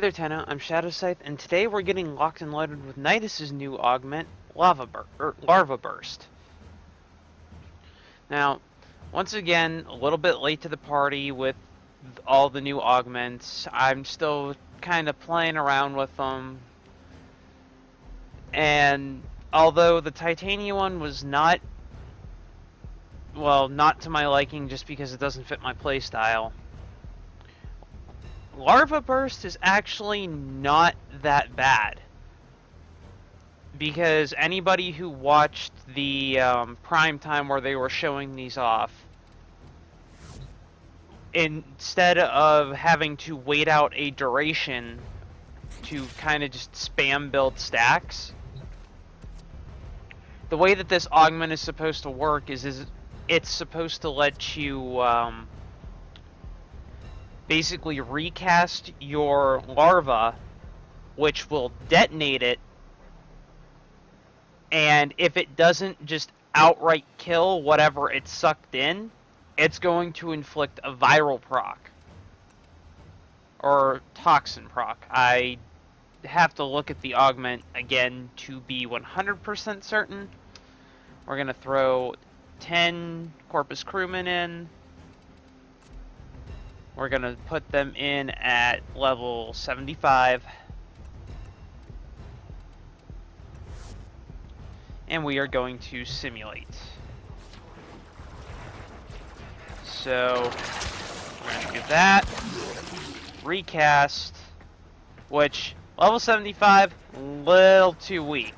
there, Tenno. I'm Shadow Scythe, and today we're getting locked and loaded with Nidus's new augment, Larva Burst. Now, once again, a little bit late to the party with all the new augments. I'm still kind of playing around with them, and although the Titania one was not to my liking just because it doesn't fit my playstyle, Larva Burst is actually not that bad. Because anybody who watched the prime time where they were showing these off, instead of having to wait out a duration to kind of just spam build stacks, the way that this augment is supposed to work is it's supposed to let you basically recast your larva, which will detonate it, and if it doesn't just outright kill whatever it's sucked in, it's going to inflict a viral proc. Or toxin proc. I have to look at the augment again to be 100% certain. We're going to throw 10 Corpus Crewmen in. We're going to put them in at level 75. And we are going to simulate. So, we're going to do that. Recast. Which, level 75, little too weak.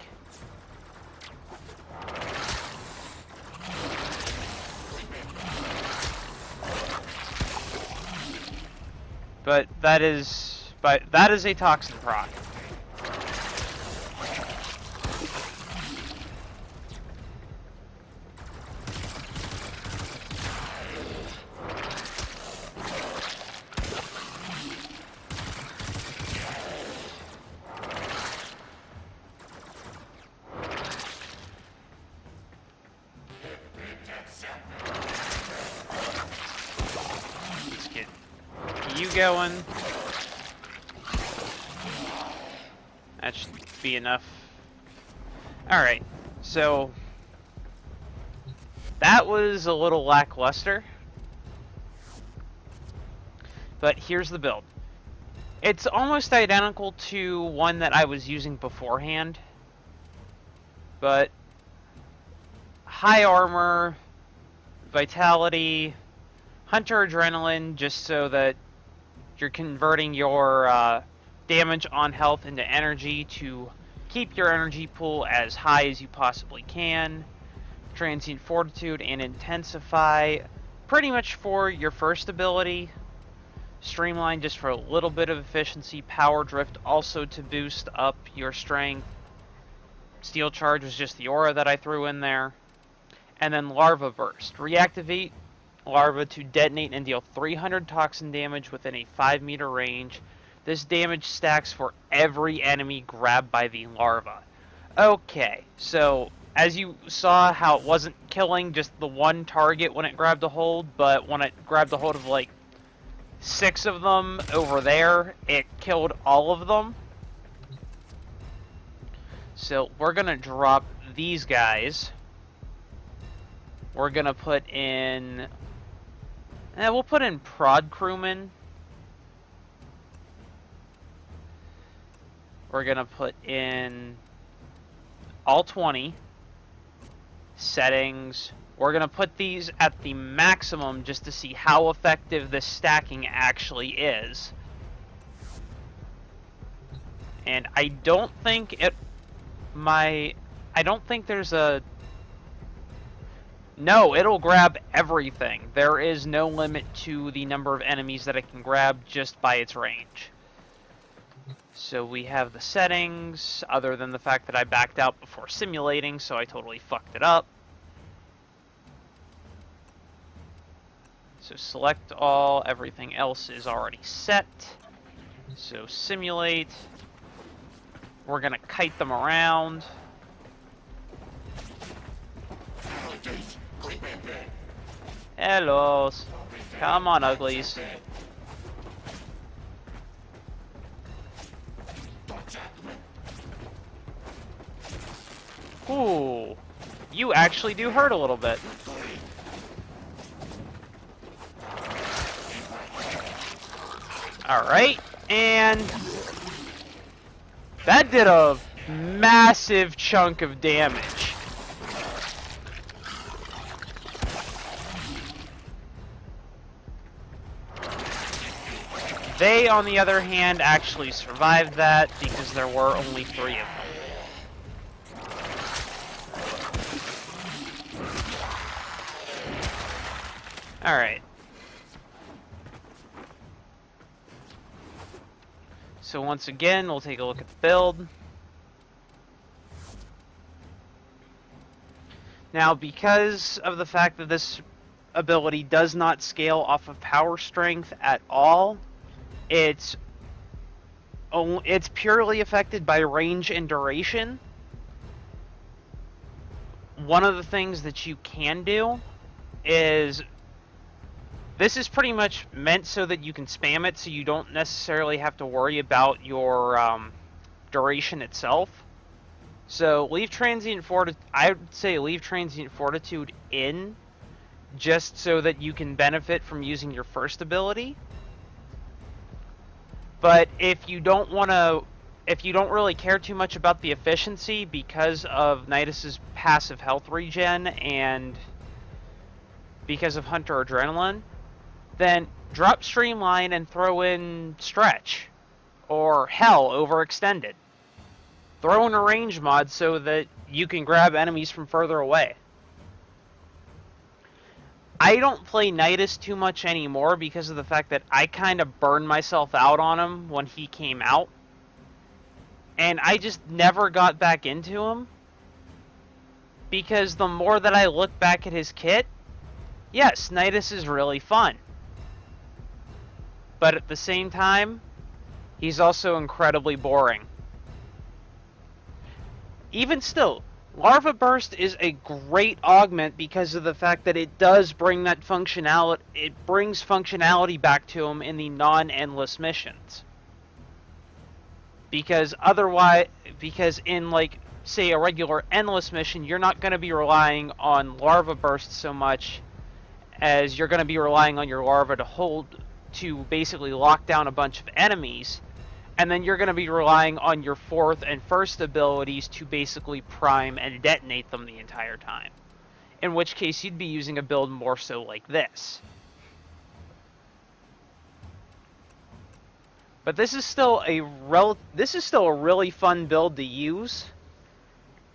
But that is a toxin proc. Let's get you going. That should be enough. Alright, so that was a little lackluster. But here's the build. It's almost identical to one that I was using beforehand. But high armor, vitality, hunter adrenaline, just so that you're converting your damage on health into energy to keep your energy pool as high as you possibly can. Transient fortitude and intensify pretty much for your first ability. Streamline just for a little bit of efficiency. Power drift also to boost up your strength. Steel charge was just the aura that I threw in there. And then larva burst. Reactivate larva to detonate and deal 300 toxin damage within a 5-meter range. This damage stacks for every enemy grabbed by the larva. Okay, so as you saw how it wasn't killing just the one target when it grabbed a hold, but when it grabbed a hold of like 6 of them over there, it killed all of them. So we're gonna drop these guys. We're gonna put in... we'll put in prod crewmen. We're gonna put in all 20 settings. We're gonna put these at the maximum just to see how effective this stacking actually is. And I don't think there's a... No, it'll grab everything. There is no limit to the number of enemies that it can grab just by its range. So we have the settings, other than the fact that I backed out before simulating, so I totally fucked it up. So select all, everything else is already set. So simulate. We're gonna kite them around. Hellos. Come on, uglies. Ooh, you actually do hurt a little bit. Alright, and that did a massive chunk of damage. They, on the other hand, actually survived that because there were only 3 of them. Alright. So once again, we'll take a look at the build. Now, because of the fact that this ability does not scale off of power strength at all, it's purely affected by range and duration. One of the things that you can do is, this is pretty much meant so that you can spam it, so you don't necessarily have to worry about your duration itself. So leave transient fortitude. I would say leave transient fortitude in, just so that you can benefit from using your first ability. But if you don't really care too much about the efficiency because of Nidus's passive health regen and because of Hunter Adrenaline, then drop Streamline and throw in Stretch, or hell, Overextended. Throw in a range mod so that you can grab enemies from further away. I don't play Nidus too much anymore because of the fact that I kind of burned myself out on him when he came out. And I just never got back into him. Because the more that I look back at his kit, yes, Nidus is really fun. But at the same time, he's also incredibly boring. Even still, Larva Burst is a great augment because of the fact that it does bring that functionality. It brings functionality back to him in the non-endless missions. Because in, like, say a regular endless mission, you're not going to be relying on Larva Burst so much as you're going to be relying on your Larva to basically lock down a bunch of enemies. And then you're going to be relying on your 4th and 1st abilities to basically prime and detonate them the entire time. In which case, you'd be using a build more so like this. But this is still a really fun build to use.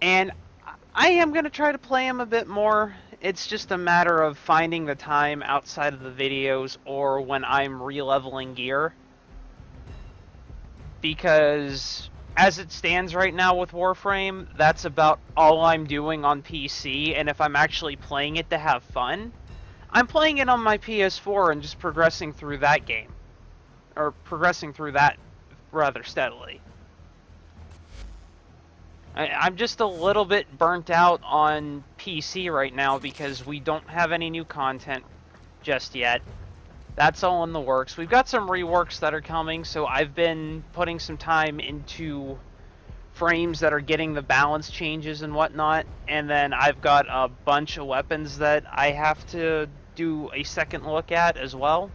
And I am going to try to play him a bit more. It's just a matter of finding the time outside of the videos or when I'm re-leveling gear. Because as it stands right now with Warframe, that's about all I'm doing on PC, and if I'm actually playing it to have fun, I'm playing it on my PS4 and just progressing through that game. Or progressing through that rather steadily. I'm just a little bit burnt out on PC right now because we don't have any new content just yet. That's all in the works. We've got some reworks that are coming, so I've been putting some time into frames that are getting the balance changes and whatnot, and then I've got a bunch of weapons that I have to do a second look at as well.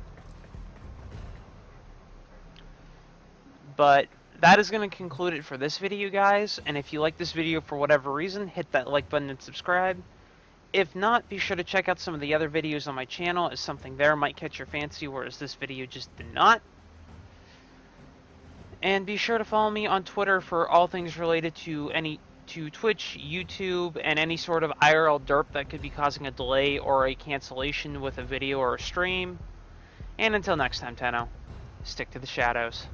But that is going to conclude it for this video, guys, and if you like this video for whatever reason, hit that like button and subscribe. If not, be sure to check out some of the other videos on my channel, as something there might catch your fancy, whereas this video just did not. And be sure to follow me on Twitter for all things related to Twitch, YouTube, and any sort of IRL derp that could be causing a delay or a cancellation with a video or a stream. And until next time, Tenno, stick to the shadows.